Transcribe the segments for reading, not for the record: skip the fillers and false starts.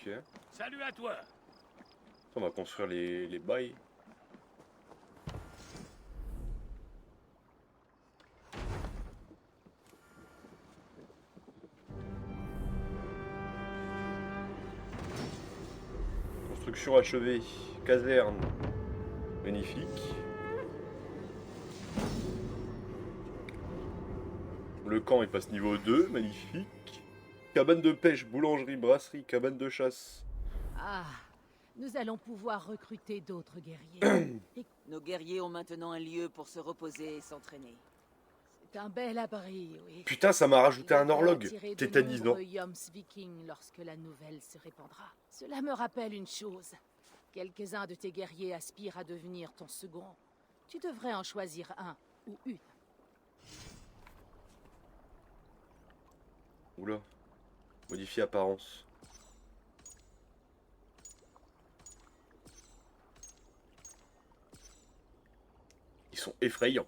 Ok. Salut à toi. On va construire les bails. Construction achevée. Caserne. Magnifique. Le camp il passe niveau 2. Magnifique. Cabane de pêche, boulangerie, brasserie, cabane de chasse. Ah, nous allons pouvoir recruter d'autres guerriers. Et Nos guerriers ont maintenant un lieu pour se reposer et s'entraîner. c'est un bel abri, oui. Putain, ça m'a Il rajouté un devrait horloge. attirer de Tétanisant. nombreux Yoms vikings lorsque la nouvelle se répandra. Cela me rappelle une chose. Quelques-uns de tes guerriers aspirent à devenir ton second. Tu devrais en choisir un ou une. Oula. Modifie apparence. Ils sont effrayants.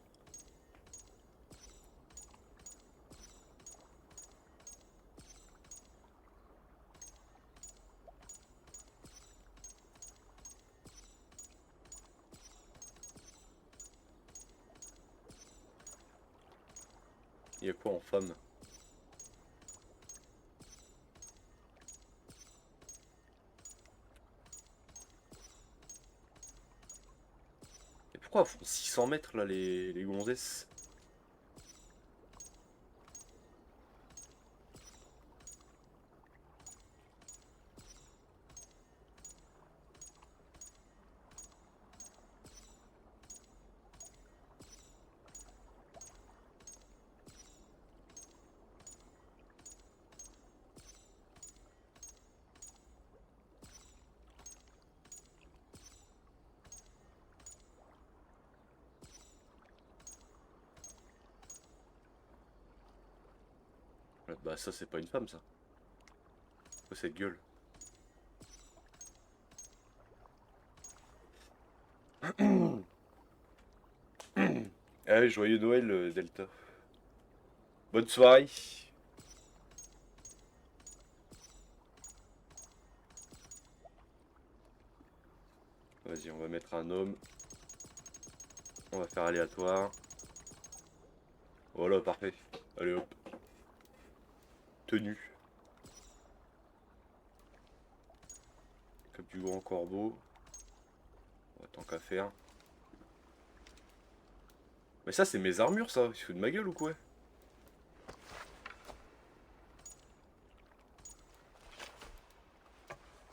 Il y a quoi en femme? Et pourquoi elles font 600 mètres là les gonzesses? Bah ça c'est pas une femme ça. Quoi cette gueule? Ah, joyeux Noël Delta. Bonne soirée. Vas-y, on va mettre un homme. On va faire aléatoire. Voilà, parfait. Allez hop. Tenue. Comme du grand corbeau. Tant qu'à faire. Mais ça, c'est mes armures, ça. Il se fout de ma gueule ou quoi?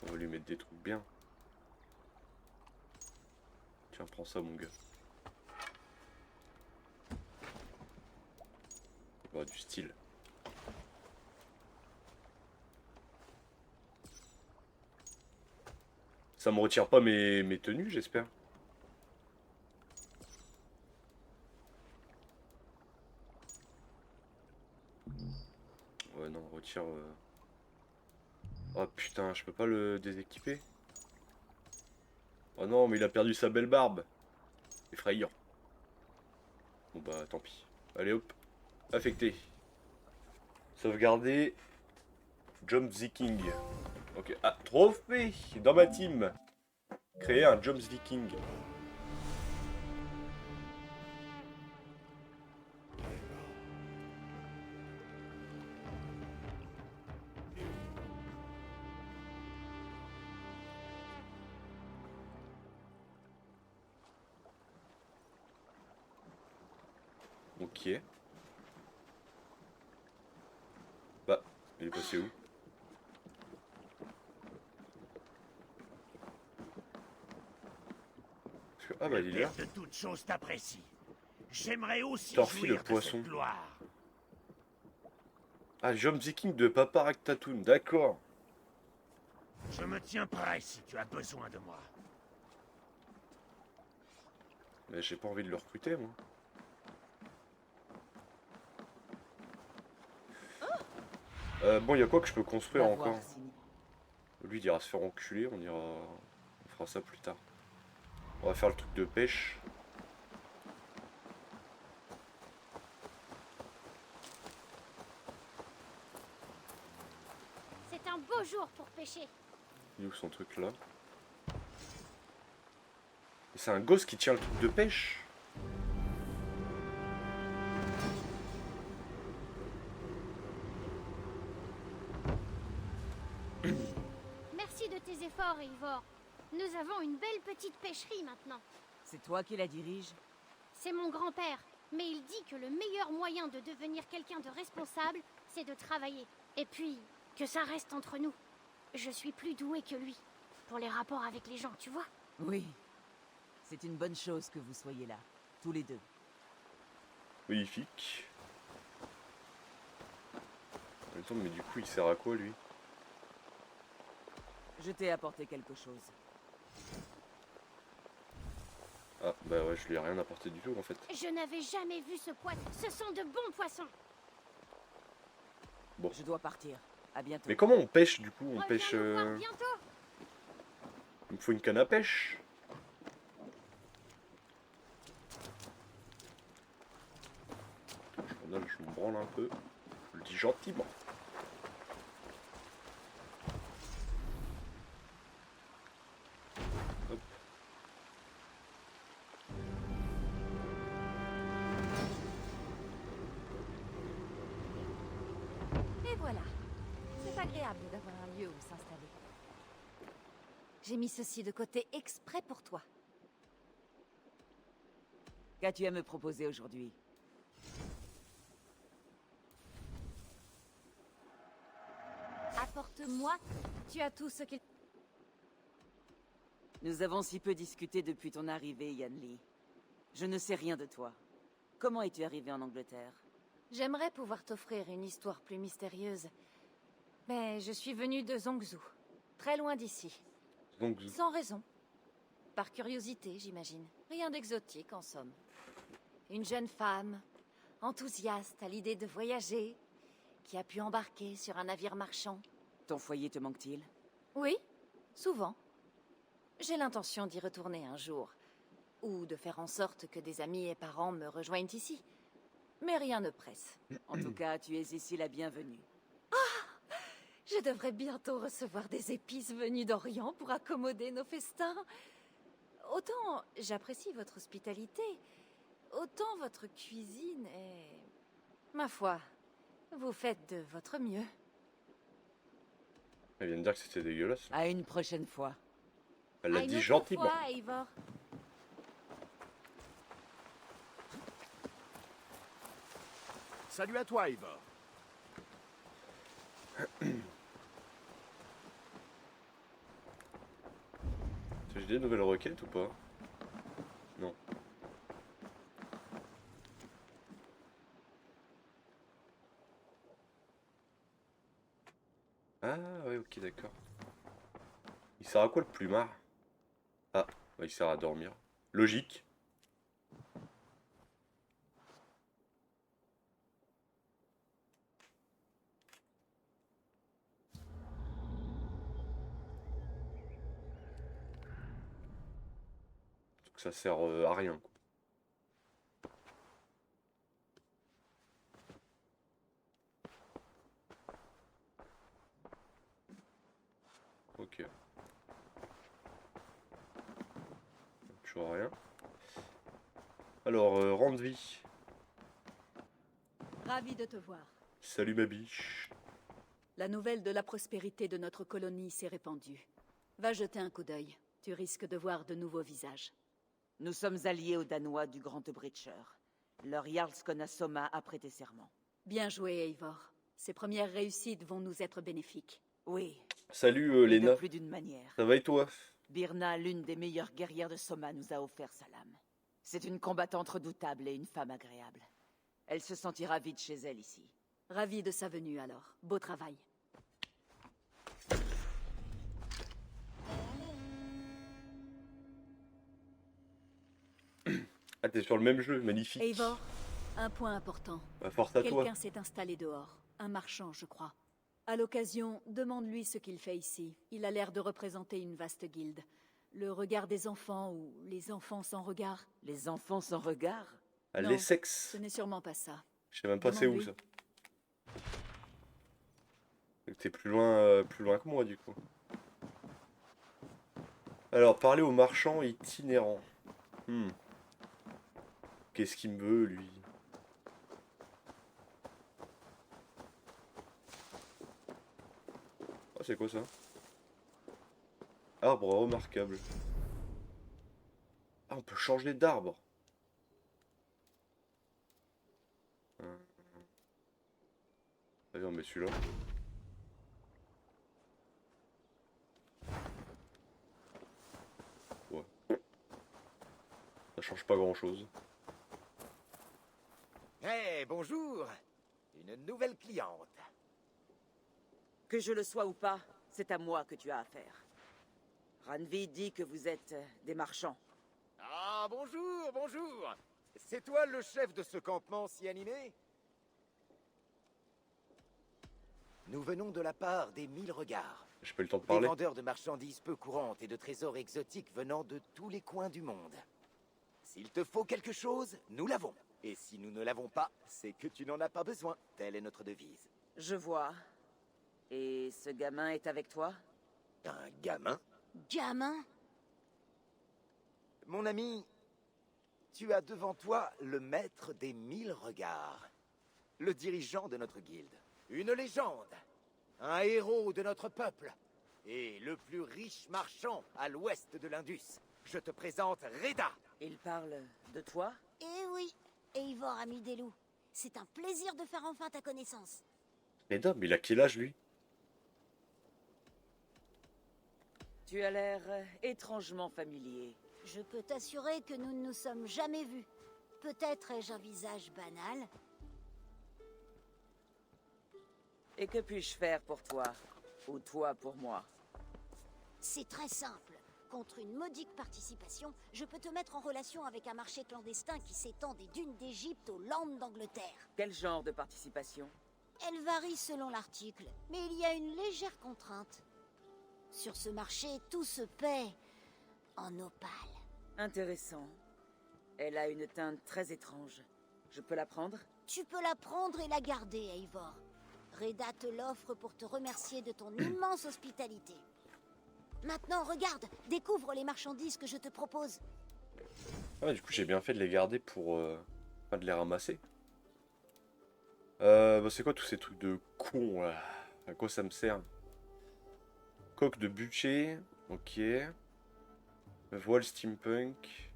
On va lui mettre des trucs bien. Tiens, prends ça, mon gars. Bah, du style. Ça me retire pas mes tenues, j'espère. Ouais, non, retire... Oh putain, je peux pas le déséquiper. Oh non, mais il a perdu sa belle barbe. Effrayant. Bon bah, tant pis. Allez hop. Affecté. Sauvegarder. Jump Viking. Ok. Ah, trophée dans ma team. Créer un Jump Viking. Ok. Bah, il est passé où? Parce que... Ah bah Le il est là. père de toute chose t'apprécie. J'aimerais aussi Torfie le jouir de poisson. cette gloire. Ah, Jump Viking de Papa Ractatoon, d'accord. Je me tiens prêt si tu as besoin de moi. Mais j'ai pas envie de le recruter, moi. Bon, il y a quoi que je peux construire Va encore? voir, Sini. Lui, il ira se faire enculer, on ira... On fera ça plus tard. On va faire le truc de pêche. C'est un beau jour pour pêcher. Il est où son truc là? C'est un gosse qui tient le truc de pêche. Merci de tes efforts, Eivor. Nous avons une belle petite pêcherie maintenant. C'est toi qui la dirige? C'est mon grand-père, mais il dit que le meilleur moyen de devenir quelqu'un de responsable, c'est de travailler. Et puis, que ça reste entre nous. Je suis plus douée que lui, pour les rapports avec les gens, tu vois? Oui. C'est une bonne chose que vous soyez là, tous les deux. Magnifique. Attends, mais du coup, il sert à quoi lui? Je t'ai apporté quelque chose. Ah, bah ouais, je lui ai rien apporté du tout en fait. Je n'avais jamais vu ce poisson. Ce sont de bons poissons. Bon. Je dois partir. À bientôt. Mais comment on pêche du coup? On Reviens pêche. nous voir bientôt. Il me faut une canne à pêche. Là, je me branle un peu. Je le dis gentiment. Hop. Et voilà. C'est agréable d'avoir un lieu où s'installer. J'ai mis ceci de côté exprès pour toi. Qu'as-tu à me proposer aujourd'hui? Apporte-moi. Tu as tout ce qu'il... Nous avons si peu discuté depuis ton arrivée, Yanli. Je ne sais rien de toi. Comment es-tu arrivé en Angleterre? J'aimerais pouvoir t'offrir une histoire plus mystérieuse. Mais je suis venue de Zhongzhou, très loin d'ici. Donc, Sans raison. Par curiosité, j'imagine. Rien d'exotique, en somme. Une jeune femme, enthousiaste à l'idée de voyager, qui a pu embarquer sur un navire marchand. Ton foyer te manque-t-il? Oui, souvent. J'ai l'intention d'y retourner un jour. Ou de faire en sorte que des amis et parents me rejoignent ici. Mais rien ne presse. En tout cas, tu es ici la bienvenue. Je devrais bientôt recevoir des épices venues d'Orient pour accommoder nos festins. Autant j'apprécie votre hospitalité, autant votre cuisine est... Ma foi, vous faites de votre mieux. elle vient de dire que c'était dégueulasse. À une prochaine fois. Elle l'a À une dit autre gentiment. fois, Eivor. Salut à toi, Eivor. J'ai des nouvelles requêtes ou pas? Non. Ah ouais, ok, d'accord. Il sert à quoi le plumard? Ah, bah, il sert à dormir. Logique. Donc ça sert à rien, quoi. Ok. Toujours rien. Alors, rang de vie. Ravi de te voir. Salut ma biche. La nouvelle de la prospérité de notre colonie s'est répandue. Va jeter un coup d'œil. Tu risques de voir de nouveaux visages. Nous sommes alliés aux Danois du Grand Breacher. Leur Jarlskona Soma a prêté serment. Bien joué, Eivor. Ces premières réussites vont nous être bénéfiques. Oui, Salut et de Léna. plus d'une manière. Ça va et toi? Birna, l'une des meilleures guerrières de Soma, nous a offert sa lame. C'est une combattante redoutable et une femme agréable. Elle se sentira vite chez elle ici. Ravi de sa venue alors. Beau travail. Ah, t'es sur le même jeu, magnifique. Eivor, un point important. Bah, force à toi. Quelqu'un s'est installé dehors. Un marchand, je crois. À l'occasion, demande-lui ce qu'il fait ici. Il a l'air de représenter une vaste guilde. Le regard des enfants ou les enfants sans regard. Les enfants sans regard? Ah, Non, les sexes. Ce n'est sûrement pas ça. Je sais même pas c'est où ça. Demande-lui. Donc t'es plus loin que moi du coup. Alors, parler au marchand itinérant. Hmm. Qu'est-ce qu'il me veut, lui? Ah, c'est quoi ça? Arbre remarquable. Ah, on peut changer d'arbre. Allez, on met celui-là. Ouais. Ça change pas grand-chose. Eh, bonjour! Une nouvelle cliente. Que je le sois ou pas, c'est à moi que tu as affaire. Ranvi dit que vous êtes des marchands. Ah, bonjour, bonjour! C'est toi le chef de ce campement si animé? Nous venons de la part des 1000 regards. J'ai pas eu le temps de Des parler. vendeurs de marchandises peu courantes et de trésors exotiques venant de tous les coins du monde. S'il te faut quelque chose, nous l'avons. Et si nous ne l'avons pas, c'est que tu n'en as pas besoin. Telle est notre devise. Je vois. Et ce gamin est avec toi? Un gamin? Gamin? Mon ami, tu as devant toi le maître des 1000 regards. Le dirigeant de notre guilde. Une légende. Un héros de notre peuple. Et le plus riche marchand à l'ouest de l'Indus. Je te présente Reda. Il parle de toi? Eh oui, Eivor, ami des loups. C'est un plaisir de faire enfin ta connaissance. Mais non, mais il a quel âge, lui? Tu as l'air étrangement familier. Je peux t'assurer que nous ne nous sommes jamais vus. Peut-être ai-je un visage banal. Et que puis-je faire pour toi? Ou toi pour moi? C'est très simple. Contre une modique participation, je peux te mettre en relation avec un marché clandestin qui s'étend des dunes d'Égypte aux Landes d'Angleterre. Quel genre de participation? Elle varie selon l'article, mais il y a une légère contrainte. Sur ce marché, tout se paie en opale. Intéressant. Elle a une teinte très étrange. Je peux la prendre? Tu peux la prendre et la garder, Eivor. Reda te l'offre pour te remercier de ton immense hospitalité. Maintenant, regarde, découvre les marchandises que je te propose. Ah, du coup, j'ai bien fait de les garder pour... Enfin, de les ramasser. Bah, c'est quoi tous ces trucs de cons, là? À quoi ça me sert? Coque de butcher. Ok. Voile steampunk.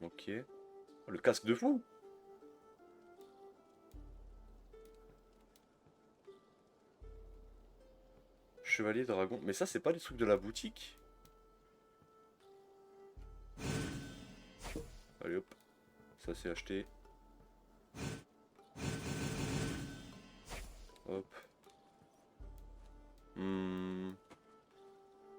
Ok. Oh, le casque de fou. Chevalier dragon. Mais ça, c'est pas les trucs de la boutique? Allez hop. Ça, c'est acheté. Hop.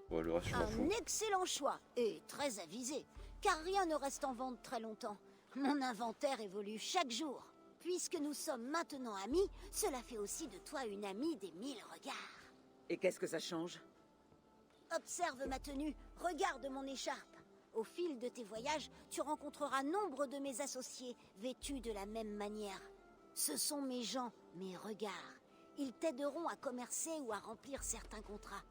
Ouais, le reste, je m'en Un fous. excellent choix, et très avisé, car rien ne reste en vente très longtemps. Mon inventaire évolue chaque jour. Puisque nous sommes maintenant amis, cela fait aussi de toi une amie des 1000 regards. Et qu'est-ce que ça change? Observe ma tenue, regarde mon écharpe. Au fil de tes voyages, tu rencontreras nombre de mes associés, vêtus de la même manière. Ce sont mes gens, mes regards. Ils t'aideront à commercer ou à remplir certains contrats.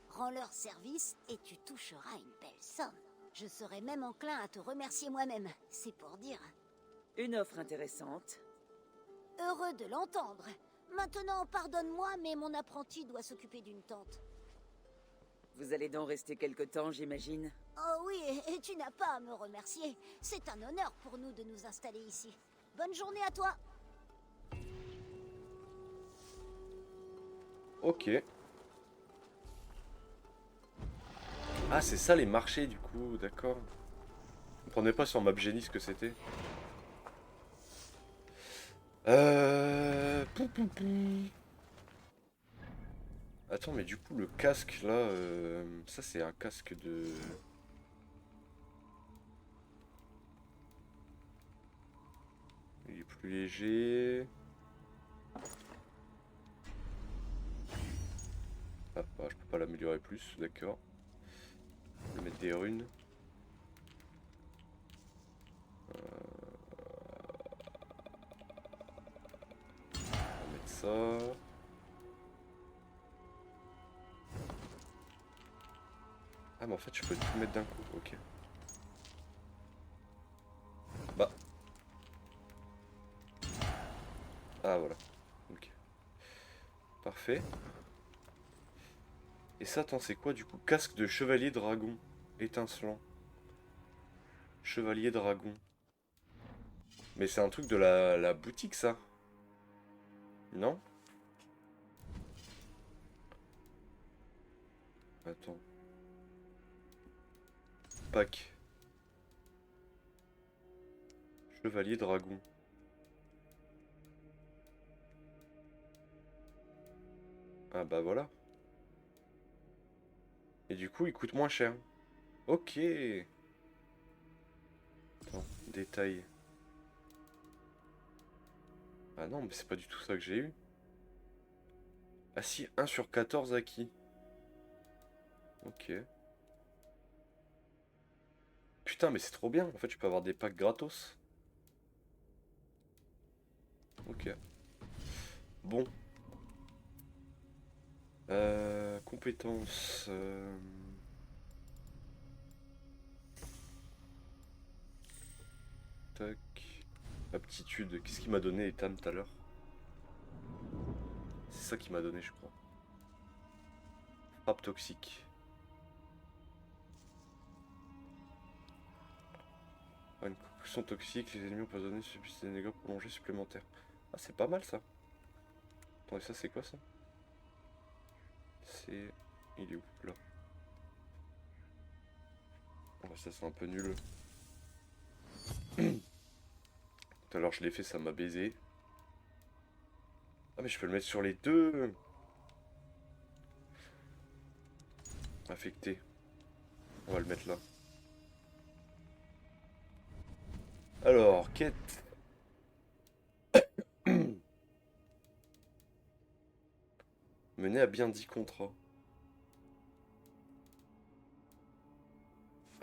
Rends leur service et tu toucheras une belle somme. Je serai même enclin à te remercier moi-même, c'est pour dire. Une offre intéressante. Heureux de l'entendre. Maintenant, pardonne-moi, mais mon apprenti doit s'occuper d'une tente. Vous allez donc rester quelque temps, j'imagine? Oh oui, et tu n'as pas à me remercier. C'est un honneur pour nous de nous installer ici. Bonne journée à toi. Ok. Ah, c'est ça les marchés du coup, d'accord. Je comprenais pas sur Mapgenie ce que c'était. Pou. Attends, mais du coup, le casque là, ça c'est un casque de. Il est plus léger. Ah, bah, je peux pas l'améliorer plus, d'accord. Je vais mettre des runes. On va mettre ça. Ah mais en fait je peux tout mettre d'un coup, ok. Bah. Ah voilà. Ok. Parfait. Et ça, attends, c'est quoi du coup? Casque de chevalier dragon. Étincelant. Chevalier dragon. Mais c'est un truc de la boutique ça. Non? Attends. Pack. Chevalier dragon. Ah bah voilà. Et du coup, il coûte moins cher. Ok. Attends, détail. Ah non, mais c'est pas du tout ça que j'ai eu. Ah si, 1 sur 14 acquis. Ok. Putain, mais c'est trop bien. En fait, je peux avoir des packs gratos. Ok. Bon. Compétences. Tac. Aptitude. Qu'est-ce qu'il m'a donné Ethan tout à l'heure? C'est ça qu'il m'a donné, je crois. Frappe toxique. Ah, une concussion toxique, les ennemis empoisonnés subissent des dégâts prolongés supplémentaires. Ah, c'est pas mal ça. Attendez, ça c'est quoi ça? C'est... Il est où? Là. Oh, ça c'est un peu nul. Tout à l'heure je l'ai fait, ça m'a baisé. Ah mais je peux le mettre sur les deux. Affecté. On va le mettre là. Alors, quête. Mener à bien 10 contrats.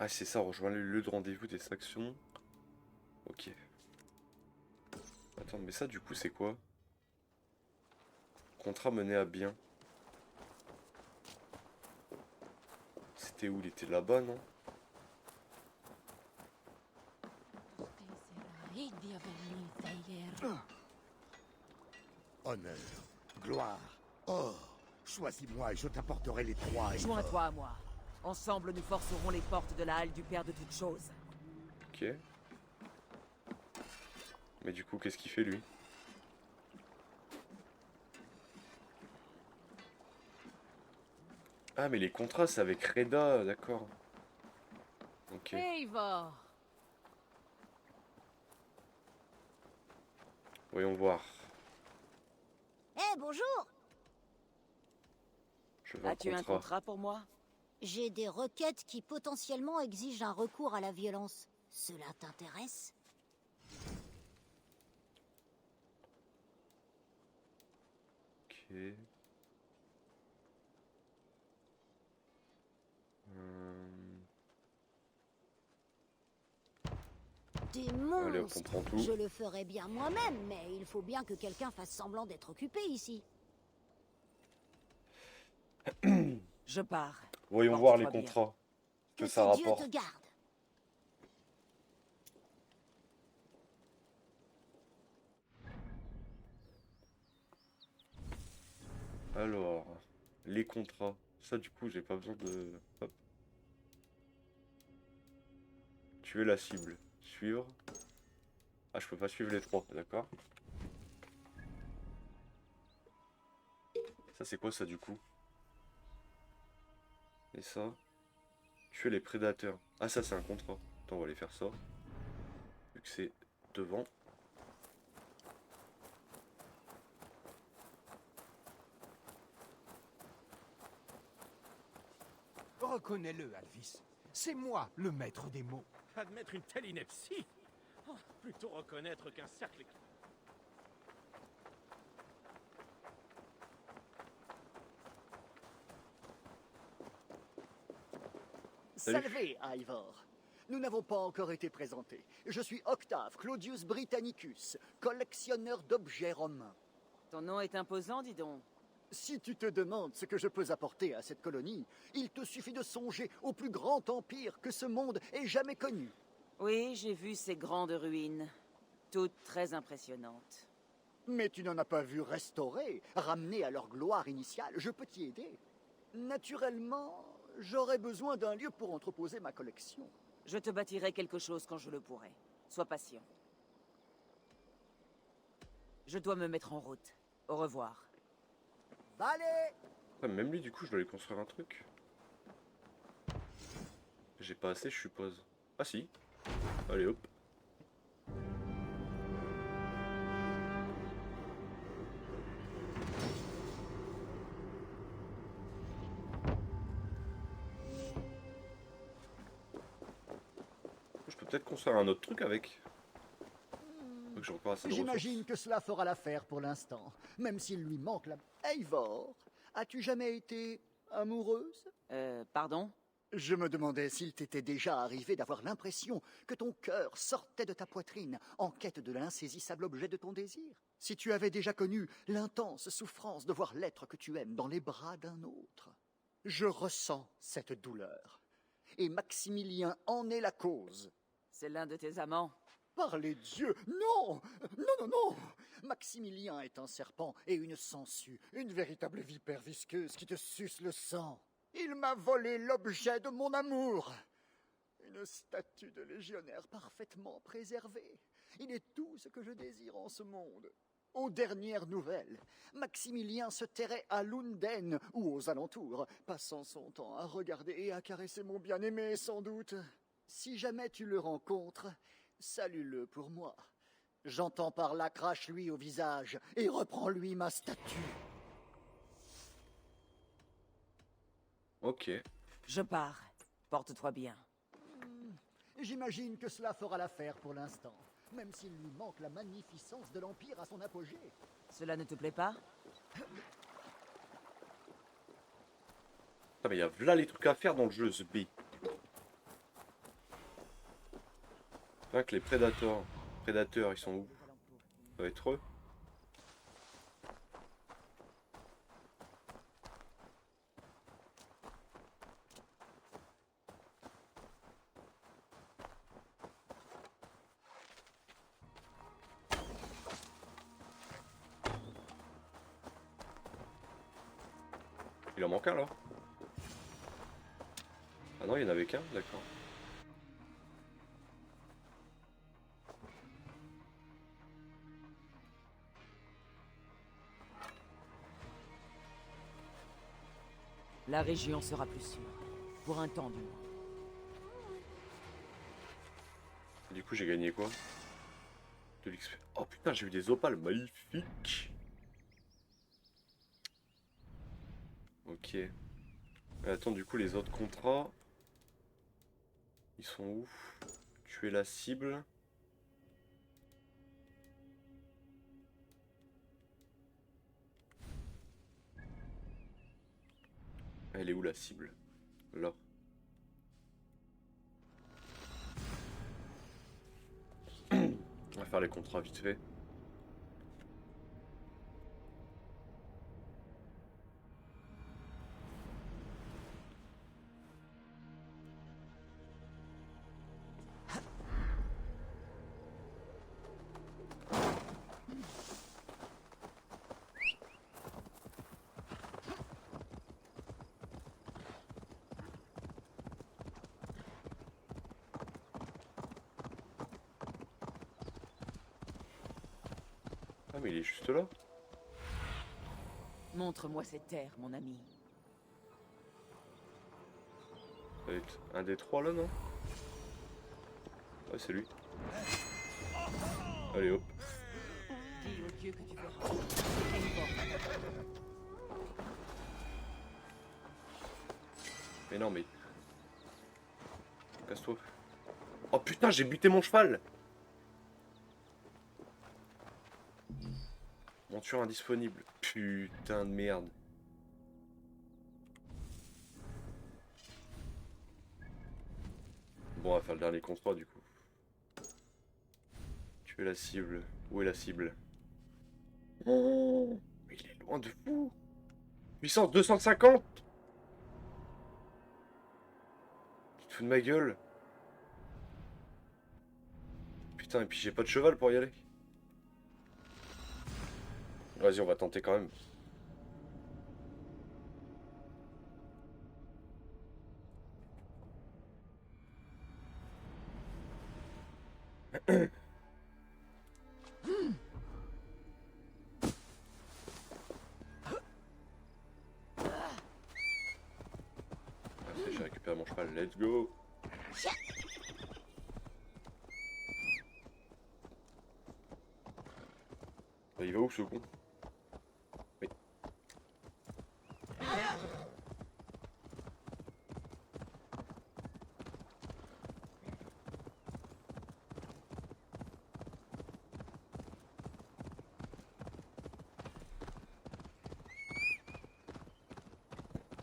Ah c'est ça, rejoindre le lieu de rendez-vous des actions. Ok. Attends, mais ça du coup c'est quoi? Contrat mené à bien. C'était où? Il était là-bas, non? Honneur, gloire, or. Choisis-moi et je t'apporterai les trois. Joins-toi à moi. Ensemble, nous forcerons les portes de la halle du Père de toutes choses. Ok. Mais du coup, qu'est-ce qu'il fait lui? Ah, mais les contrats, c'est avec Reda, d'accord. Ok. Eivor! Voyons voir. Eh, bonjour! Je veux un As-tu un contrat. contrat pour moi? J'ai des requêtes qui potentiellement exigent un recours à la violence. Cela t'intéresse? Ok. Des Allez, hop, on monstres! prend tout. Je le ferais bien moi-même, mais il faut bien que quelqu'un fasse semblant d'être occupé ici. Je pars. Voyons voir Porte-toi les bien. contrats. Que ça ce Dieu rapporte. te garde. Alors, les contrats. Ça, du coup, j'ai pas besoin de... Hop. Tuer la cible. Suivre. Ah, je peux pas suivre les trois, d'accord. Ça, c'est quoi ça, du coup? Et ça? Tuer les prédateurs. Ah, ça, c'est un contrat. Attends, on va aller faire ça. Vu que c'est devant. Reconnais-le, Alvis. C'est moi, le maître des mots. Admettre une telle ineptie? Oh, plutôt reconnaître qu'un cercle... Salut. Salvé, Ivor. Nous n'avons pas encore été présentés. Je suis Octave Claudius Britannicus, collectionneur d'objets romains. Ton nom est imposant, dis donc. Si tu te demandes ce que je peux apporter à cette colonie, il te suffit de songer au plus grand empire que ce monde ait jamais connu. Oui, j'ai vu ces grandes ruines. Toutes très impressionnantes. Mais tu n'en as pas vu restaurer, ramener à leur gloire initiale. Je peux t'y aider. Naturellement, j'aurais besoin d'un lieu pour entreposer ma collection. Je te bâtirai quelque chose quand je le pourrai. Sois patient. Je dois me mettre en route. Au revoir. Allez! Ah, même lui, du coup, je dois lui construire un truc. J'ai pas assez, je suppose. Ah si. Allez, hop. Je peux peut-être construire un autre truc avec. Faut que j'ai encore assez de J'imagine ressources. que cela fera l'affaire pour l'instant, même s'il lui manque la... Eivor, as-tu jamais été amoureuse? Pardon? Je me demandais s'il t'était déjà arrivé d'avoir l'impression que ton cœur sortait de ta poitrine en quête de l'insaisissable objet de ton désir. Si tu avais déjà connu l'intense souffrance de voir l'être que tu aimes dans les bras d'un autre. Je ressens cette douleur. Et Maximilien en est la cause. C'est l'un de tes amants. Par les dieux, non! Non, non, non! Maximilien est un serpent et une sangsue, une véritable vipère visqueuse qui te suce le sang. Il m'a volé l'objet de mon amour. Une statue de légionnaire parfaitement préservée. Il est tout ce que je désire en ce monde. Aux dernières nouvelles, Maximilien se terrait à Lunden ou aux alentours, passant son temps à regarder et à caresser mon bien-aimé, sans doute. Si jamais tu le rencontres, salue-le pour moi. J'entends par là, crache-lui au visage et reprends-lui ma statue. Ok. Je pars. Porte-toi bien. J'imagine que cela fera l'affaire pour l'instant, même s'il lui manque la magnificence de l'Empire à son apogée. Cela ne te plaît pas? Ah mais il y a là les trucs à faire dans le jeu, ce B. Rien que les prédateurs, ils sont où? Ça va être eux. Il en manque un là. Ah non, il y en avait qu'un, d'accord. La région sera plus sûre. Pour un temps, du moins. Du coup, j'ai gagné quoi? De l'XP. Oh putain, j'ai eu des opales magnifiques. Ok. Attends, du coup, les autres contrats. Ils sont où? Tuer la cible. Elle est où la cible? Là. On va faire les contrats vite fait. Ah mais il est juste là. Montre-moi cette terre, mon ami. Ça va être un des trois là, non? Ouais, c'est lui. Allez hop. Dis au dieu que tu verras. Eivor. Mais non, mais... Casse-toi. Oh putain, j'ai buté mon cheval! Monture indisponible. Putain de merde. Bon, on va faire le dernier contrat du coup. Tuer la cible. Où est la cible? Oh, mais il est loin de fou. Puissance 250. Tu te fous de ma gueule. Putain, et puis j'ai pas de cheval pour y aller. Vas-y, on va tenter quand même. J'ai récupéré mon cheval, let's go. Il va où ce con? Oui.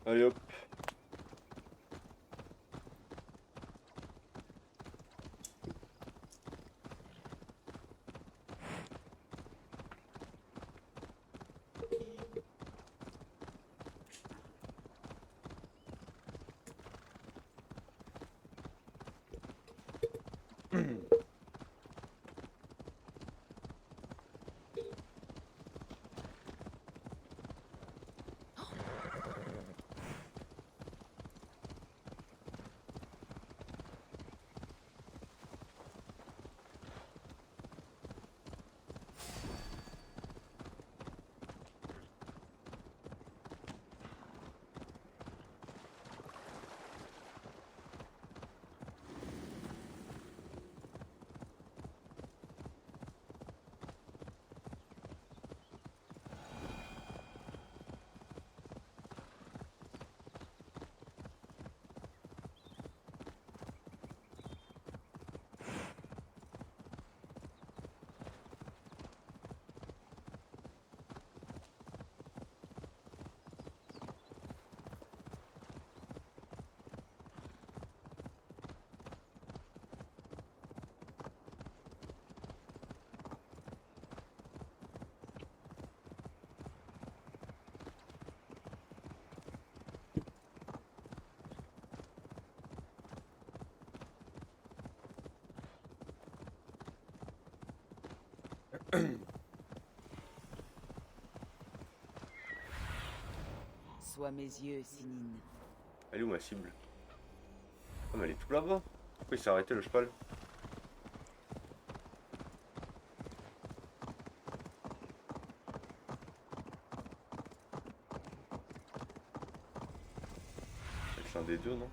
Allez hop. Sois mes yeux, Sinine. Elle est où ma cible? Ah mais elle est tout là-bas. Pourquoi il s'est arrêté le cheval? C'est un des deux, non?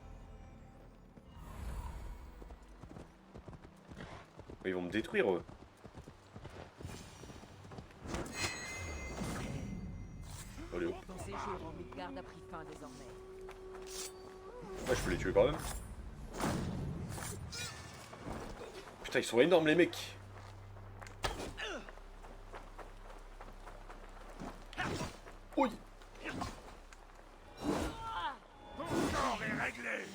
Ils vont me détruire eux. Allez hop. Ton séjour en Midgard a pris fin désormais. Ouais, je peux les tuer quand même. Putain, ils sont énormes les mecs. Oui. Ton corps est réglé.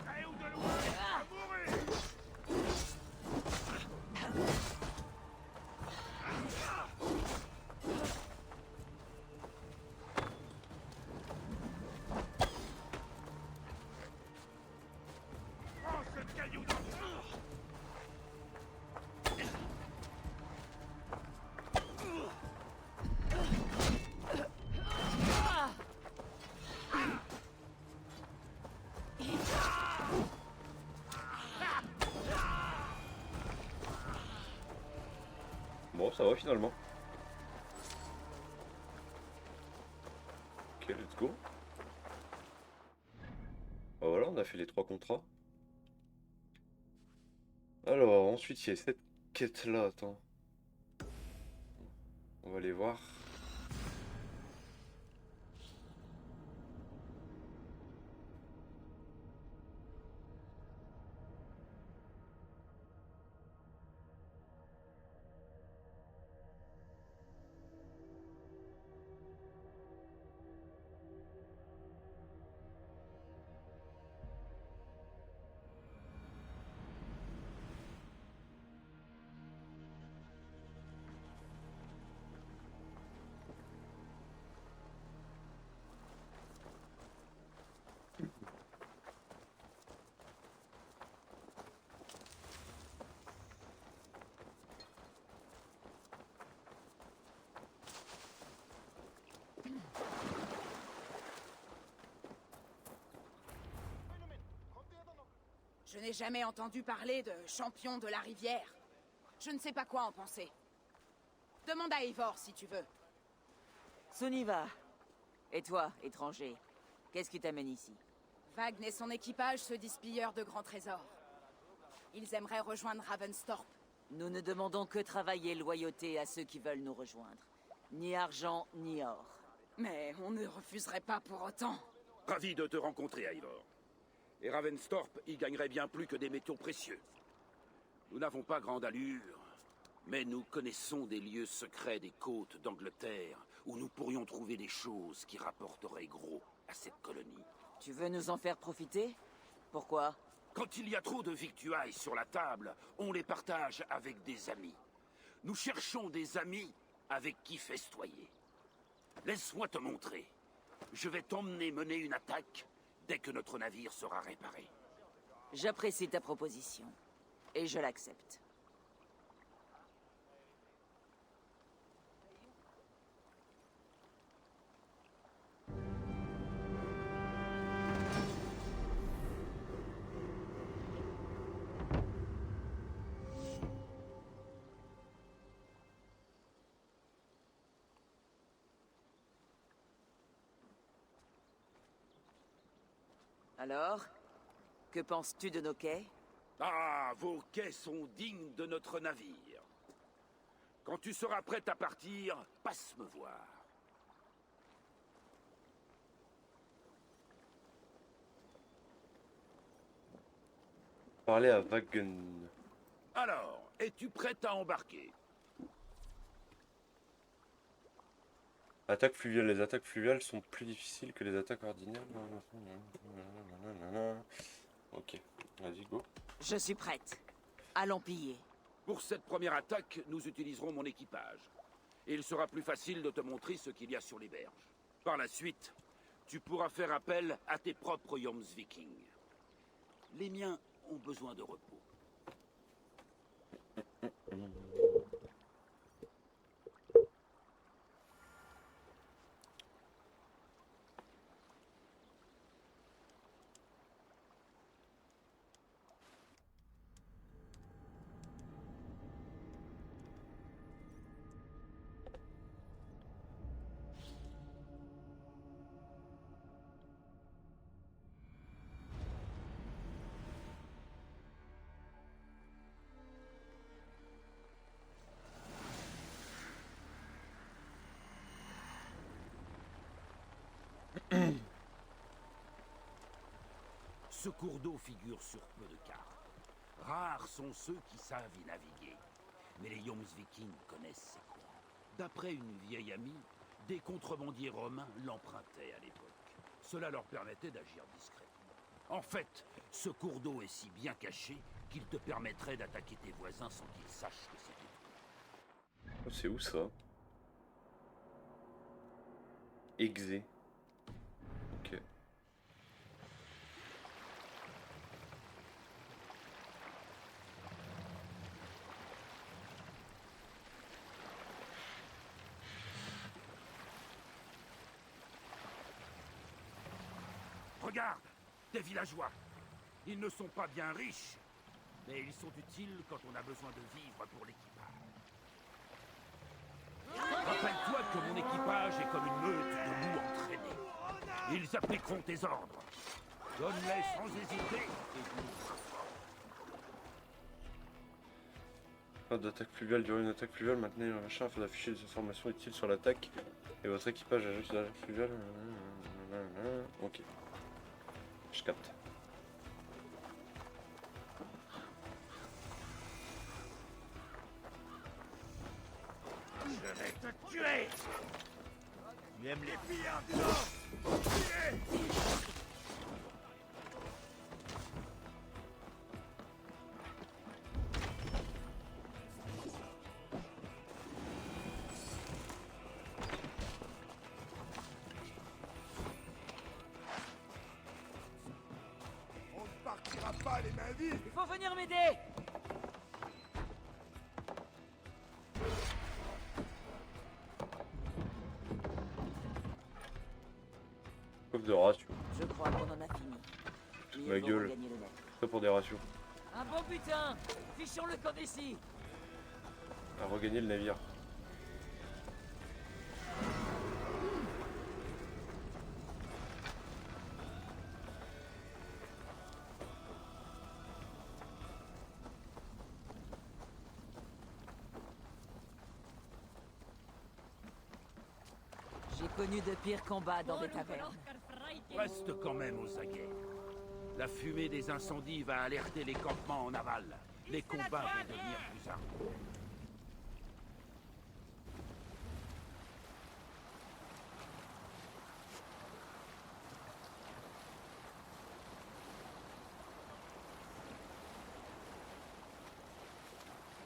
Près ou de loin, à mourir. Prends ce caillou dans Bon, ça va finalement. Ok, let's go. Bah voilà, on a fait les 3 contrats. Alors, ensuite, il y a cette quête-là, attends. On va aller voir. Je n'ai jamais entendu parler de champion de la rivière. Je ne sais pas quoi en penser. Demande à Eivor si tu veux. Suniva. Et toi, étranger, qu'est-ce qui t'amène ici? Vagn et son équipage se disent pilleurs de grands trésors. Ils aimeraient rejoindre Ravensthorpe. Nous ne demandons que travail et loyauté à ceux qui veulent nous rejoindre. Ni argent, ni or. Mais on ne refuserait pas pour autant. Ravi de te rencontrer, Eivor. Et Ravensthorpe y gagnerait bien plus que des métaux précieux. Nous n'avons pas grande allure, mais nous connaissons des lieux secrets des côtes d'Angleterre où nous pourrions trouver des choses qui rapporteraient gros à cette colonie. Tu veux nous en faire profiter? Pourquoi? Quand il y a trop de victuailles sur la table, on les partage avec des amis. Nous cherchons des amis avec qui festoyer. Laisse-moi te montrer. Je vais t'emmener mener une attaque dès que notre navire sera réparé. J'apprécie ta proposition. Et je l'accepte. Alors, que penses-tu de nos quais? Ah, vos quais sont dignes de notre navire. Quand tu seras prête à partir, passe me voir. Parler à Vagn. Alors, es-tu prête à embarquer? Attaque fluviale. Les attaques fluviales sont plus difficiles que les attaques ordinaires. Ok, vas-y, go. Je suis prête. Allons piller. Pour cette première attaque, nous utiliserons mon équipage. Et il sera plus facile de te montrer ce qu'il y a sur les berges. Par la suite, tu pourras faire appel à tes propres Jomsviking. Les miens ont besoin de repos. Ce cours d'eau figure sur peu de cartes. Rares sont ceux qui savent y naviguer. Mais les Jomsviking connaissent ces coins. D'après une vieille amie, des contrebandiers romains l'empruntaient à l'époque. Cela leur permettait d'agir discrètement. En fait, ce cours d'eau est si bien caché qu'il te permettrait d'attaquer tes voisins sans qu'ils sachent que c'était toi. Oh, c'est où ça? Exé. Ok. Regarde, des villageois. Ils ne sont pas bien riches, mais ils sont utiles quand on a besoin de vivre pour l'équipage. Rappelle-toi que mon équipage est comme une meute de loups entraînés. Ils appliqueront tes ordres. Donne-les sans hésiter et nous sera fort. Pas d'attaque fluviale. Durant une attaque fluviale, maintenez le machin afin d'afficher des informations utiles sur l'attaque. Et votre équipage ajoute l'attaque fluviale. Ok. Je capte. Je vais te tuer. Tu aimes les pillards du Nord? Tuez! On ne partira pas les mains vides. Il faut venir m'aider! Coffre de ratio. Je crois qu'on en a fini. Ma Mieux vaut gueule. regagner le navire. serait pour des ratios. Un bon butin. Fichons-le comme ici. À regagner le navire. J'ai connu de pires combats dans des tavernes. Reste quand même aux aguets. La fumée des incendies va alerter les campements en aval. Les combats vont devenir plus ardus.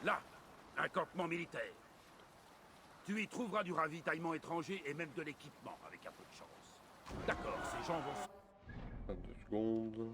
Là, un campement militaire. Tu y trouveras du ravitaillement étranger et même de l'équipement, avec un peu de chance. D'accord, ces gens vont... 22 secondes.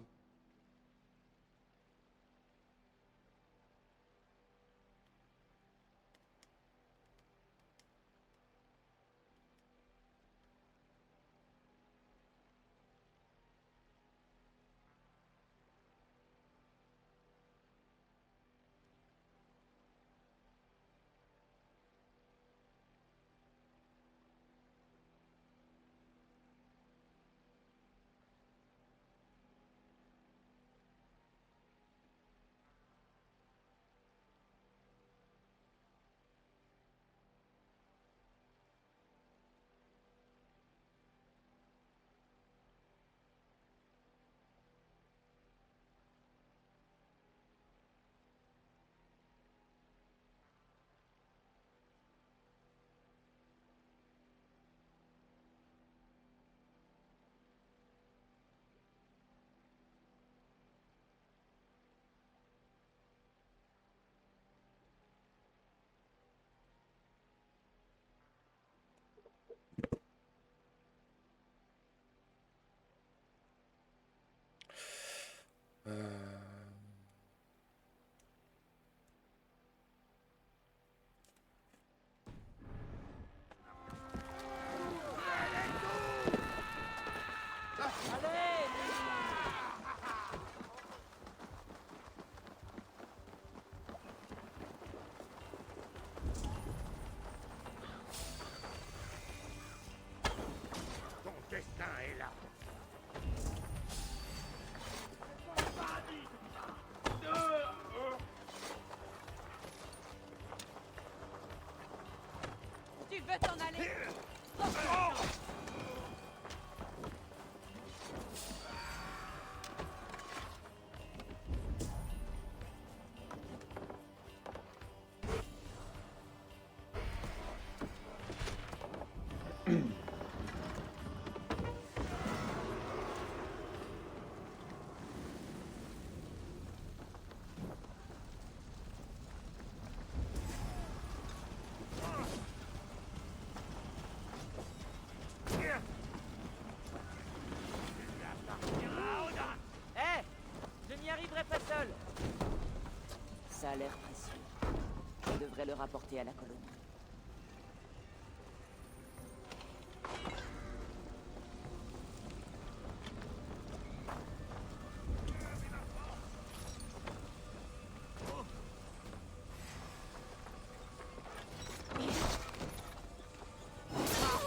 Ton destin est là. Tu veux t'en aller? Je n'y arriverai pas seul. Ça a l'air précieux. Je devrais le rapporter à la colonie.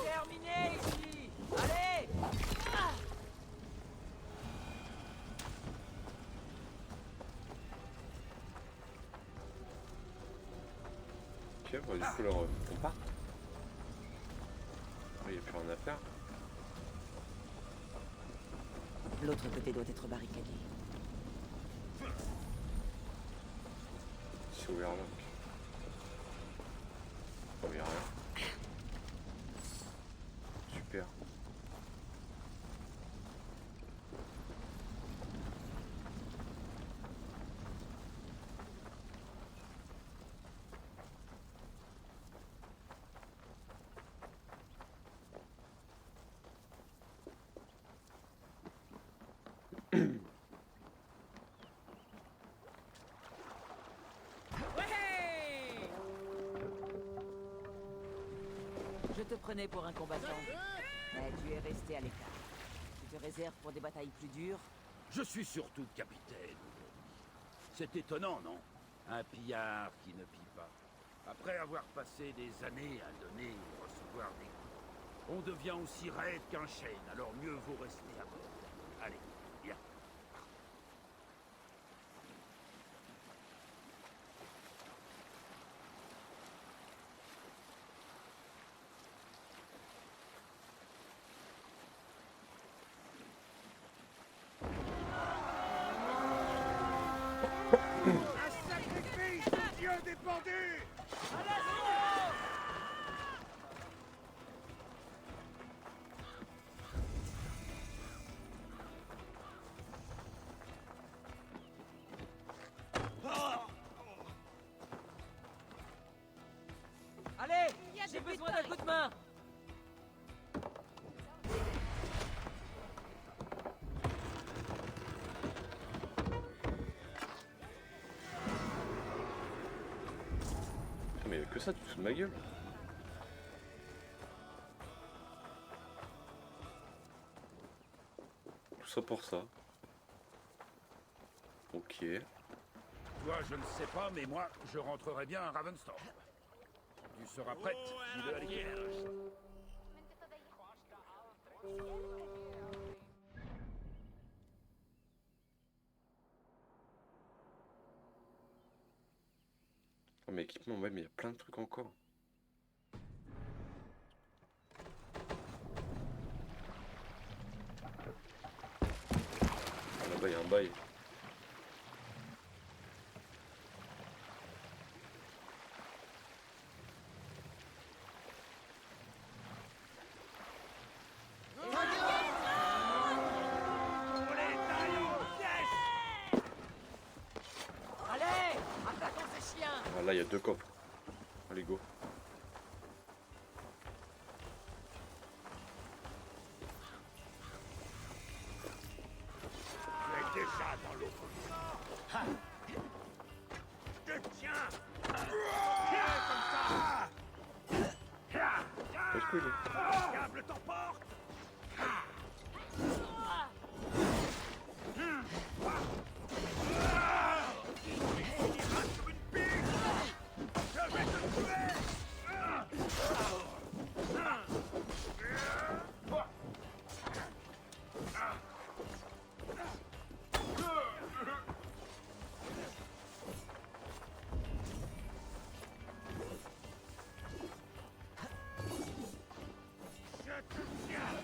Terminé ici. Allez. Ok, bon, du coup, alors, on part. Il n'y a plus rien à faire. L'autre côté doit être barricadé. C'est ouvert là. Ok. Oh, il n'y a rien. Super. Je te prenais pour un combattant, mais tu es resté à l'écart. Tu te réserves pour des batailles plus dures? Je suis surtout capitaine. C'est étonnant, non? Un pillard qui ne pille pas. Après avoir passé des années à donner et recevoir des coups, on devient aussi raide qu'un chêne, alors mieux vaut rester à bord. Allez, viens. Un sacrifice au dieu des pendus! Allez, j'ai besoin d'un coup de main. Mais y a que ça, tu te fous de ma gueule. Tout ça pour ça. Ok. Toi, je ne sais pas, mais moi, je rentrerai bien à Ravenstorm. Tu seras prête, dis-le à l'équipe. Oh, mais équipement, ouais, mais il y a plein de trucs encore. Ah, là-bas, il y a un bail. Allez, attaquons ces chiens. Ah, là, il y a 2 coffres. Allez, go. Tu es déjà dans l'eau. Ha! Je te tiens! Tiens comme ça! Qu'est-ce que il est? Diable t'emporte! Tu finiras sur une piste! Je vais te tuer! Je te tiens!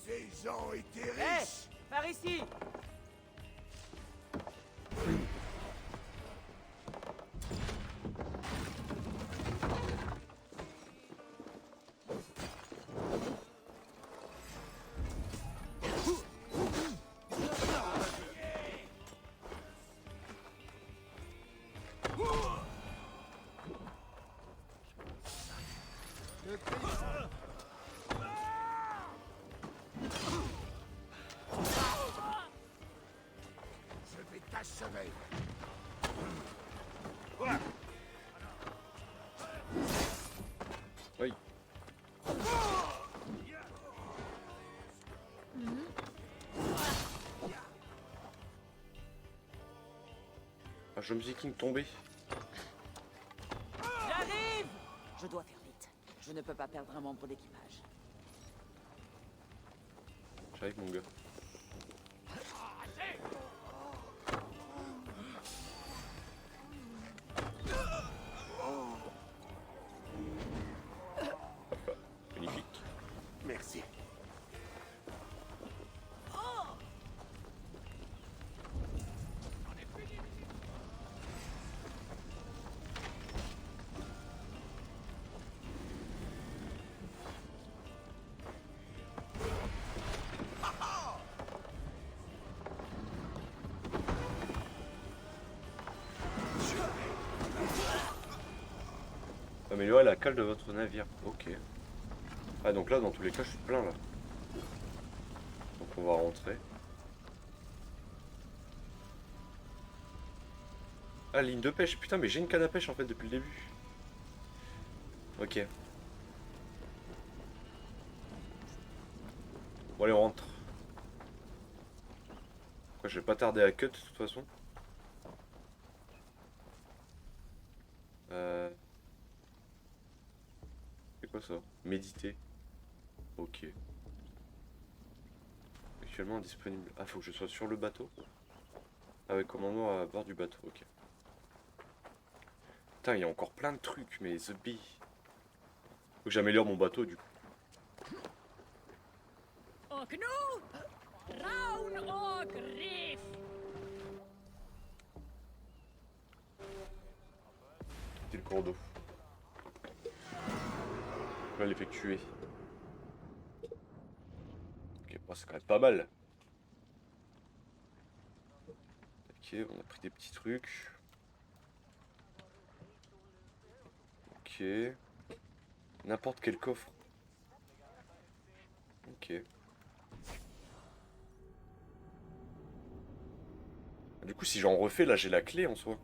Ces gens étaient Hé, riches! par ici. Je vais t'achever! Oui. Ah, Jom Viking tombé. J'arrive. Je dois faire vite. Je ne peux pas perdre un membre d'équipage. J'arrive, mon gars. Magnifique. Merci. Améliorer la cale de votre navire. Ok. Ah, donc là, dans tous les cas, je suis plein là. Donc on va rentrer. Ah, ligne de pêche. Putain, mais j'ai une canne à pêche en fait depuis le début. Ok. Bon allez on rentre. Quoi, je vais pas tarder à cut de toute façon. C'est quoi ça? Méditer. Ok. Actuellement indisponible. Ah, faut que je sois sur le bateau. Ah ouais, commandement à bord du bateau, ok. Putain, il y a encore plein de trucs, mais The Bee. Faut que j'améliore mon bateau du coup. C'est le cours d'eau. Je vais l'effectuer. Ok, bon, c'est quand même pas mal. Ok, on a pris des petits trucs. Ok. N'importe quel coffre. Ok. Du coup, si j'en refais, là, j'ai la clé en soi.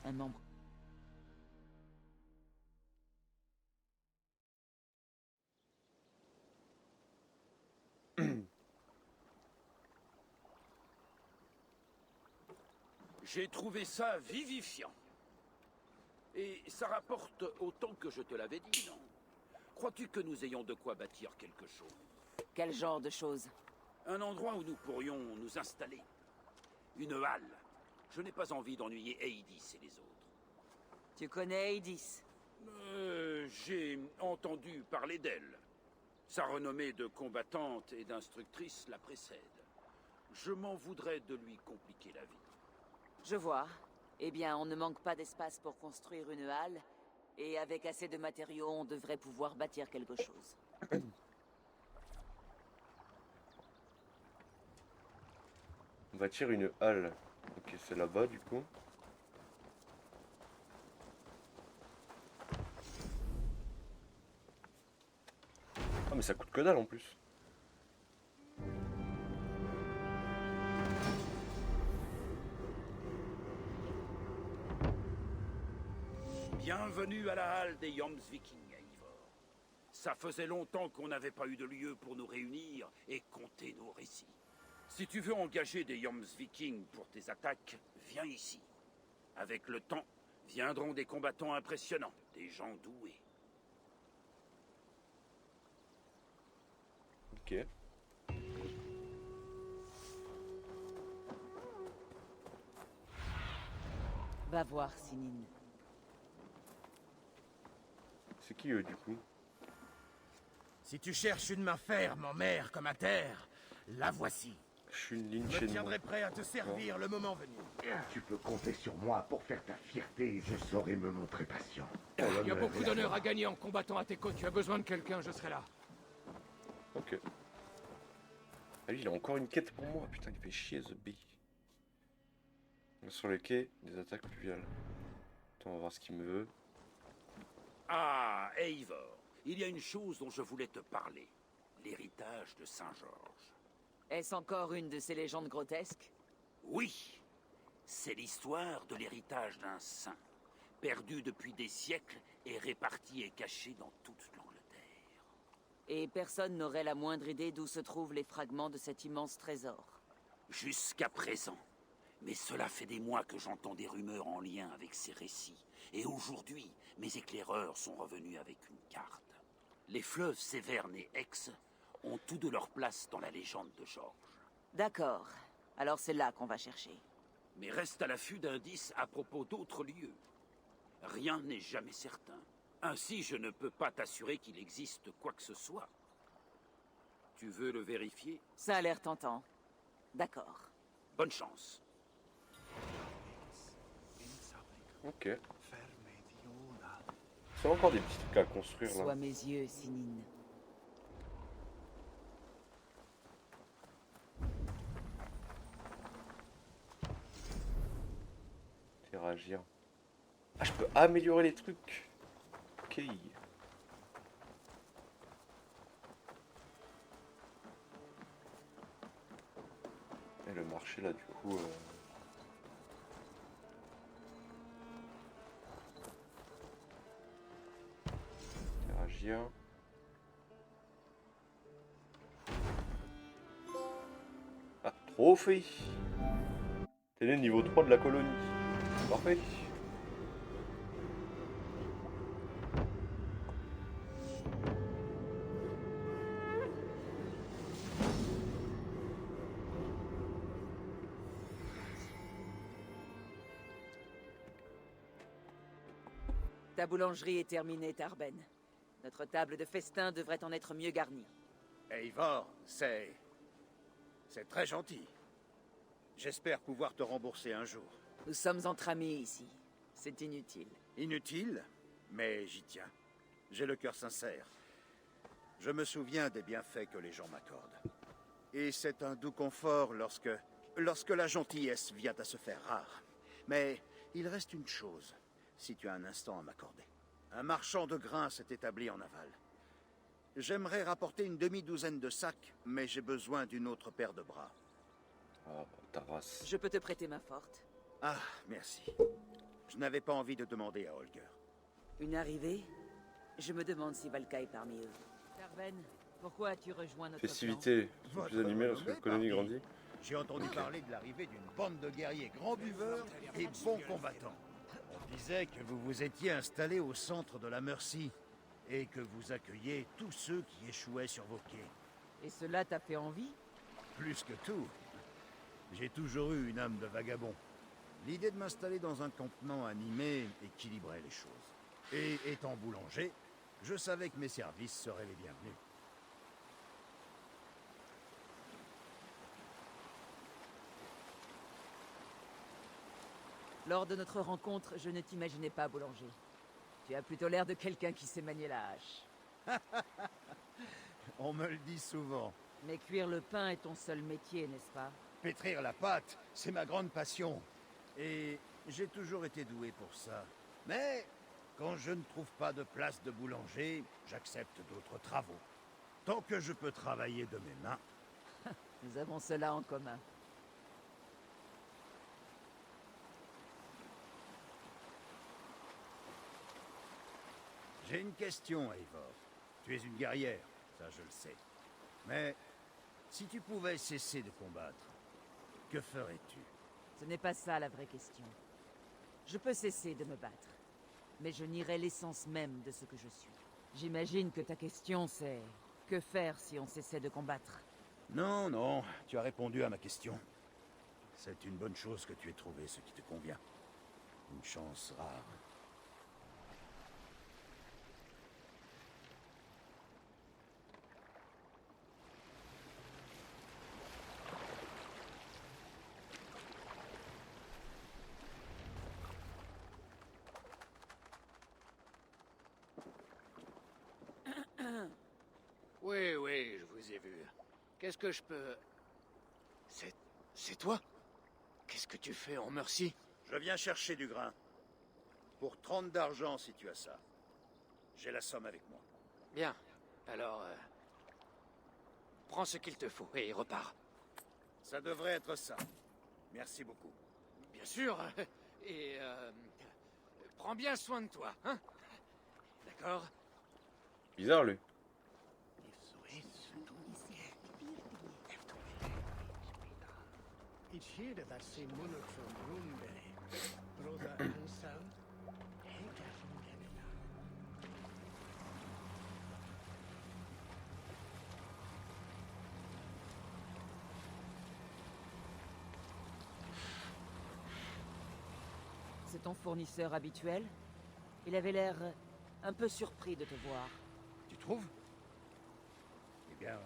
Un membre. J'ai trouvé ça vivifiant. Et ça rapporte autant que je te l'avais dit, non? Crois-tu que nous ayons de quoi bâtir quelque chose? Quel genre de choses? Un endroit où nous pourrions nous installer. Une halle. Je n'ai pas envie d'ennuyer Eidis et les autres. Tu connais Eidis? J'ai entendu parler d'elle. Sa renommée de combattante et d'instructrice la précède. Je m'en voudrais de lui compliquer la vie. Je vois. Eh bien, on ne manque pas d'espace pour construire une halle, et avec assez de matériaux, on devrait pouvoir bâtir quelque chose. Bâtir une halle. Ok, c'est là-bas du coup. Ah mais ça coûte que dalle en plus. Bienvenue à la halle des Jomsviking, Eivor. Ça faisait longtemps qu'on n'avait pas eu de lieu pour nous réunir et compter nos récits. Si tu veux engager des Jomsviking pour tes attaques, viens ici. Avec le temps, viendront des combattants impressionnants, des gens doués. Ok. Va voir, Sinine. C'est qui eux du coup? Si tu cherches une main ferme en mer comme à terre, la voici. Je suis une ligne Je chez me tiendrai prêt à te servir le moment venu. Tu peux compter sur moi pour faire ta fierté, je saurai me montrer patient. Il y a beaucoup d'honneur à gagner en combattant à tes côtés. Tu as besoin de quelqu'un, je serai là. Ok. Ah lui il a encore une quête pour moi, putain il fait chier The Bee. Sur les quais, des attaques fluviales. Attends, on va voir ce qu'il me veut. Ah, Eivor, il y a une chose dont je voulais te parler. L'héritage de Saint-Georges. Est-ce encore une de ces légendes grotesques? Oui, c'est l'histoire de l'héritage d'un saint, perdu depuis des siècles et réparti et caché dans toute l'Angleterre. Et personne n'aurait la moindre idée d'où se trouvent les fragments de cet immense trésor. Jusqu'à présent. Mais cela fait des mois que j'entends des rumeurs en lien avec ces récits. Et aujourd'hui, mes éclaireurs sont revenus avec une carte. Les fleuves Séverne et Aix ont tout de leur place dans la légende de Georges. D'accord. Alors c'est là qu'on va chercher. Mais reste à l'affût d'indices à propos d'autres lieux. Rien n'est jamais certain. Ainsi, je ne peux pas t'assurer qu'il existe quoi que ce soit. Tu veux le vérifier? Ça a l'air tentant. D'accord. Bonne chance. Ok. C'est encore des petits trucs à construire là. Sois mes yeux, Sinine. Interagir. Ah, je peux améliorer les trucs. Ok. Et le marché là, du coup. Interagir. Ah, trophée. T'es né niveau 3 de la colonie. Parfait. Ta boulangerie est terminée, Tarben. Notre table de festin devrait en être mieux garnie. Eivor, c'est très gentil. J'espère pouvoir te rembourser un jour. Nous sommes entre amis ici. C'est inutile. Inutile, mais j'y tiens. J'ai le cœur sincère. Je me souviens des bienfaits que les gens m'accordent. Et c'est un doux confort lorsque la gentillesse vient à se faire rare. Mais il reste une chose, si tu as un instant à m'accorder. Un marchand de grains s'est établi en aval. J'aimerais rapporter une demi-douzaine de sacs, mais j'ai besoin d'une autre paire de bras. Ah, ta race. Je peux te prêter ma forte. Ah, merci. Je n'avais pas envie de demander à Holger. Une arrivée? Je me demande si Valka est parmi eux. Tarben, pourquoi as-tu rejoint notre Festivités sont plus animées lorsque la colonie grandit. J'ai entendu parler de l'arrivée d'une bande de guerriers grands buveurs et bons combattants. On disait que vous vous étiez installé au centre de la Mercy et que vous accueilliez tous ceux qui échouaient sur vos quais. Et cela t'a fait envie? Plus que tout. J'ai toujours eu une âme de vagabond. L'idée de m'installer dans un campement animé équilibrait les choses. Et étant boulanger, je savais que mes services seraient les bienvenus. Lors de notre rencontre, je ne t'imaginais pas boulanger. Tu as plutôt l'air de quelqu'un qui sait manier la hache. On me le dit souvent. Mais cuire le pain est ton seul métier, n'est-ce pas? Pétrir la pâte, c'est ma grande passion. Et j'ai toujours été doué pour ça. Mais quand je ne trouve pas de place de boulanger, j'accepte d'autres travaux. Tant que je peux travailler de mes mains. Nous avons cela en commun. J'ai une question, Eivor. Tu es une guerrière, ça je le sais. Mais si tu pouvais cesser de combattre, que ferais-tu? Ce n'est pas ça la vraie question. Je peux cesser de me battre, mais je nierai l'essence même de ce que je suis. J'imagine que ta question c'est... que faire si on cessait de combattre? Non, non, tu as répondu à ma question. C'est une bonne chose que tu aies trouvé ce qui te convient. Une chance rare. Oui, oui, je vous ai vu. Qu'est-ce que je peux... C'est toi? Qu'est-ce que tu fais en Mercy? Je viens chercher du grain. Pour 30 d'argent si tu as ça. J'ai la somme avec moi. Bien. Alors, prends ce qu'il te faut et repars. Ça devrait être ça. Merci beaucoup. Bien sûr. Et prends bien soin de toi, hein? D'accord? Bizarre, lui. C'est ton fournisseur habituel? Il avait l'air un peu surpris de te voir. Tu trouves? Eh bien,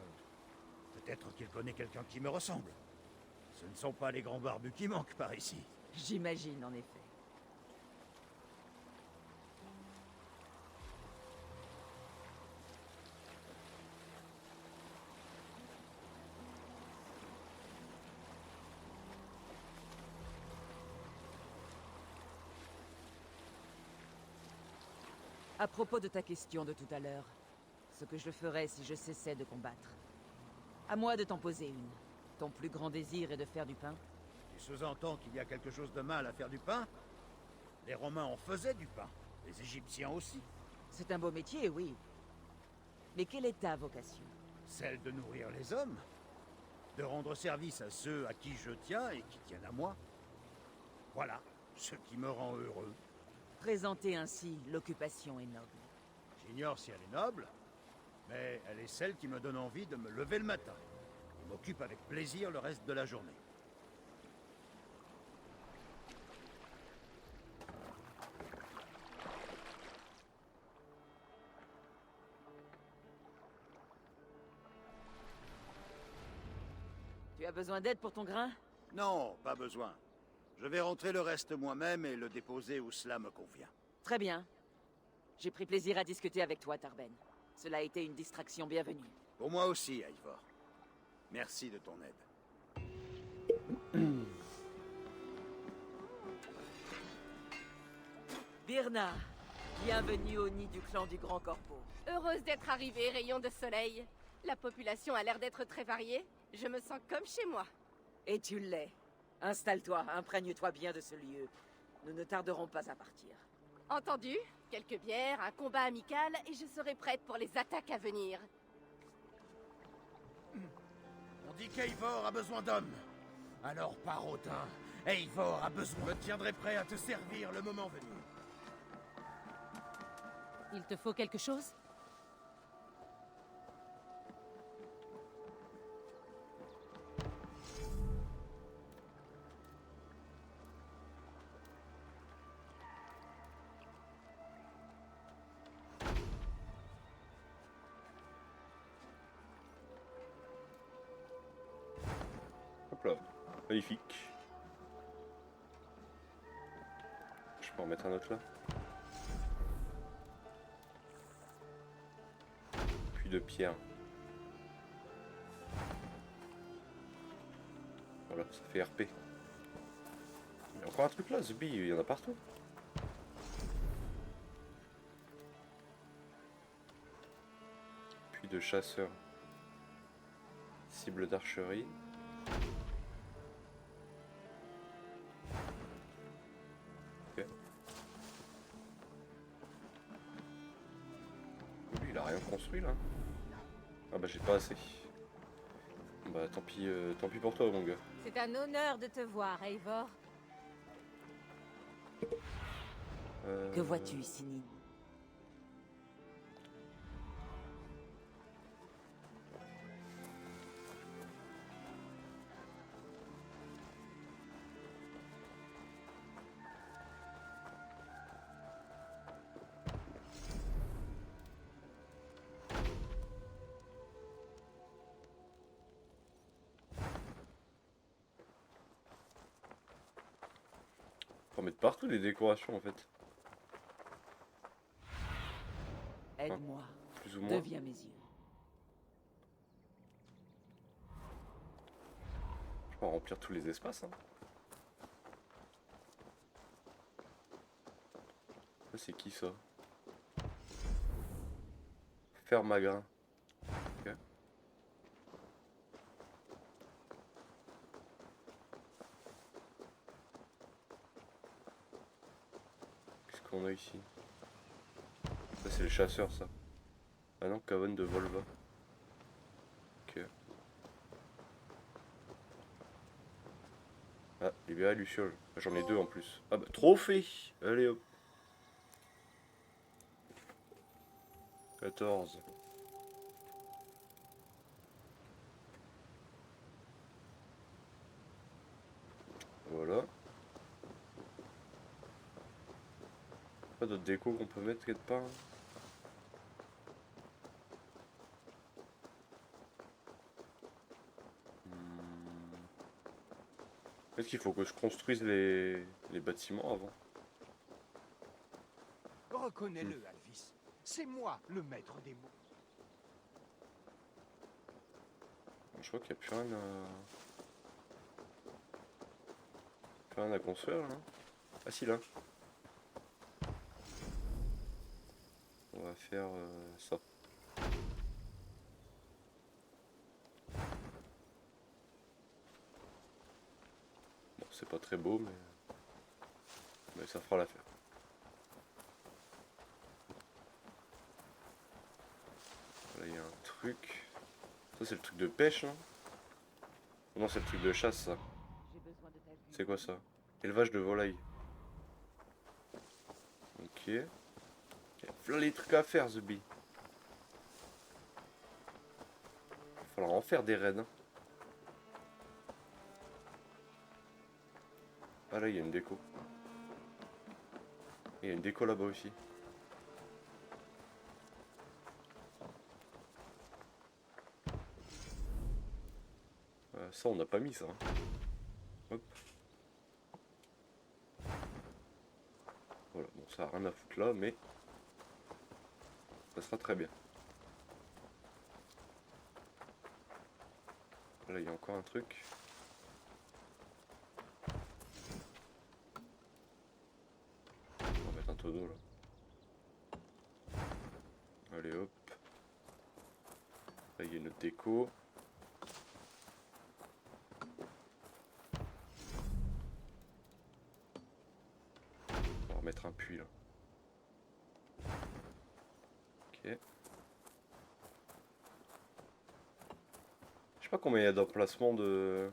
peut-être qu'il connaît quelqu'un qui me ressemble. Ce ne sont pas les grands barbus qui manquent par ici. J'imagine, en effet. À propos de ta question de tout à l'heure, ce que je ferais si je cessais de combattre. À moi de t'en poser une. Ton plus grand désir est de faire du pain? Tu sous-entends qu'il y a quelque chose de mal à faire du pain? Les Romains en faisaient du pain. Les Égyptiens aussi. C'est un beau métier, oui. Mais quelle est ta vocation? Celle de nourrir les hommes. De rendre service à ceux à qui je tiens et qui tiennent à moi. Voilà ce qui me rend heureux. Présenter ainsi l'occupation est noble. J'ignore si elle est noble, mais elle est celle qui me donne envie de me lever le matin. Et m'occupe avec plaisir le reste de la journée. Tu as besoin d'aide pour ton grain? Non, pas besoin. Je vais rentrer le reste moi-même et le déposer où cela me convient. Très bien. J'ai pris plaisir à discuter avec toi, Tarben. Cela a été une distraction bienvenue. Pour moi aussi, Eivor. Merci de ton aide. Birna, bienvenue au nid du clan du Grand Corpo. Heureuse d'être arrivée, rayon de soleil. La population a l'air d'être très variée. Je me sens comme chez moi. Et tu l'es. Installe-toi, imprègne-toi bien de ce lieu. Nous ne tarderons pas à partir. Entendu. Quelques bières, un combat amical, et je serai prête pour les attaques à venir. On dit qu'Eivor a besoin d'hommes. Alors Parotin, Eivor a besoin. Je tiendrai prêt à te servir le moment venu. Il te faut quelque chose? Hop là, magnifique. Je peux en mettre un autre là. Puis de pierre. Voilà, ça fait RP. Il y a encore un truc là, Zubi, il y en a partout. Puis de chasseur. Cible d'archerie. Ok. Lui, il a rien construit là. Ah bah j'ai pas assez. Bah tant pis pour toi mon gars. C'est un honneur de te voir, Eivor. Que vois-tu, Sinine? Faut mettre partout les décorations en fait. Aide-moi. Plus ou moins. Deviens mes yeux. Je peux remplir tous les espaces. Hein. Ça c'est qui ça? Ferme à grain. Ok. Qu'est-ce qu'on a ici? Ça c'est les chasseurs ça. Ah non, cabane de Volva. Ok. Ah, libérer Luciole. J'en ai deux en plus. Ah bah, trophée! Allez hop. 14. Voilà. Pas d'autres décos qu'on peut mettre quelque part. Peut-être qu'il faut que je construise les bâtiments avant. Reconnais-le, Alvis. C'est moi le maître des mots. Je crois qu'il n'y a plus rien à... Plus rien à construire là. Ah si là. va faire ça. Bon, c'est pas très beau, mais ça fera l'affaire. Là, il y a un truc. Ça, c'est le truc de pêche, hein? Non, c'est le truc de chasse, ça. C'est quoi ça? Élevage de volailles. Ok. Il y a plein les trucs à faire, The Bee. Il va falloir en faire des raids. Hein. Ah là, il y a une déco. Il y a une déco là-bas aussi. Ça, on n'a pas mis ça. Hein. Hop. Voilà, bon, ça n'a rien à foutre là, mais ça sera très bien. Là, il y a encore un truc. On va mettre un tonneau là. Allez hop. Là, il y a une autre déco. Mettre un puits là. Ok. Je sais pas combien il y a d'emplacements de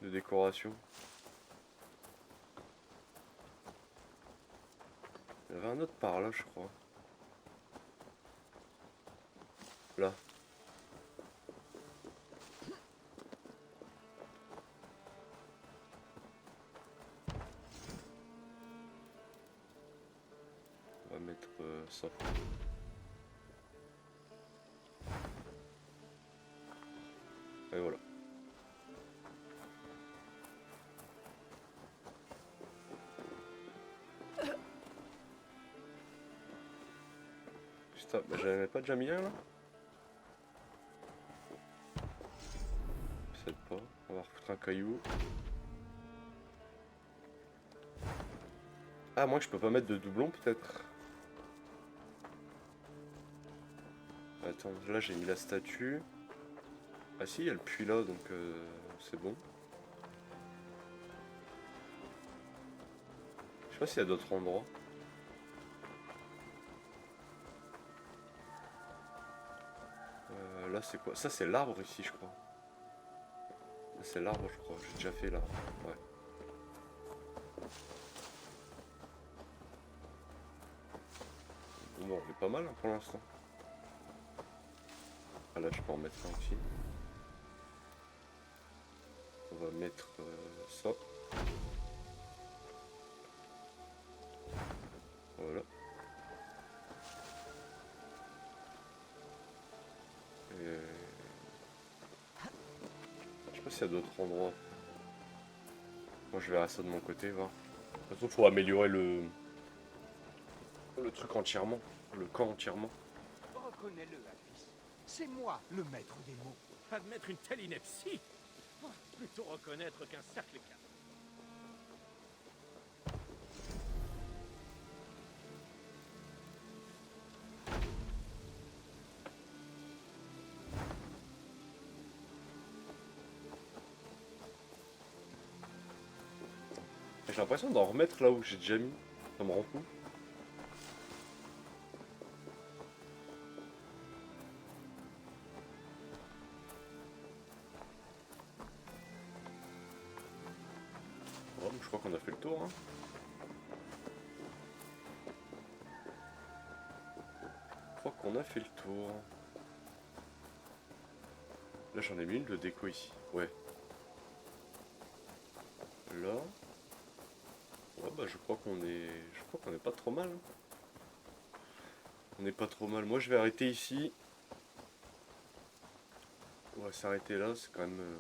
décoration. Il y avait un autre par là, je crois. Là. On va mettre ça. Et voilà. Putain, bah j'avais pas déjà mis un là? Peut-être pas. On va refoutre un caillou. Ah, moi je peux pas mettre de doublon peut-être? Attends, là j'ai mis la statue. Ah si, il y a le puits là, donc c'est bon. Je sais pas s'il y a d'autres endroits. Là c'est quoi? Ça c'est l'arbre ici je crois. C'est l'arbre je crois, j'ai déjà fait là. Ouais. Bon, on est pas mal hein, pour l'instant. Ah là je peux en mettre un aussi. On va mettre ça. Voilà. Et... je sais pas s'il y a d'autres endroits. Moi je verrai ça de mon côté, va. De toute façon faut améliorer le truc entièrement. Le camp entièrement. Reconnais-le, Alvis. C'est moi le maître des mots. Admettre une telle ineptie? Oh, plutôt reconnaître qu'un cercle est calme. J'ai l'impression d'en remettre là où j'ai déjà mis. Ça me rend fou. Oh, je crois qu'on a fait le tour. Hein. Je crois qu'on a fait le tour. Là j'en ai mis une de déco ici. Ouais. Là. Ouais, bah je crois qu'on est. Je crois qu'on est pas trop mal. On n'est pas trop mal. Moi je vais arrêter ici. On va s'arrêter là, c'est quand même.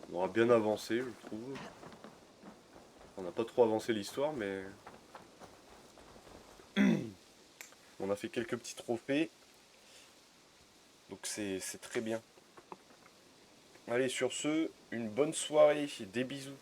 On aura bien avancé, je trouve. On n'a pas trop avancé l'histoire, mais. On a fait quelques petits trophées. Donc c'est très bien. Allez, sur ce, une bonne soirée, des bisous.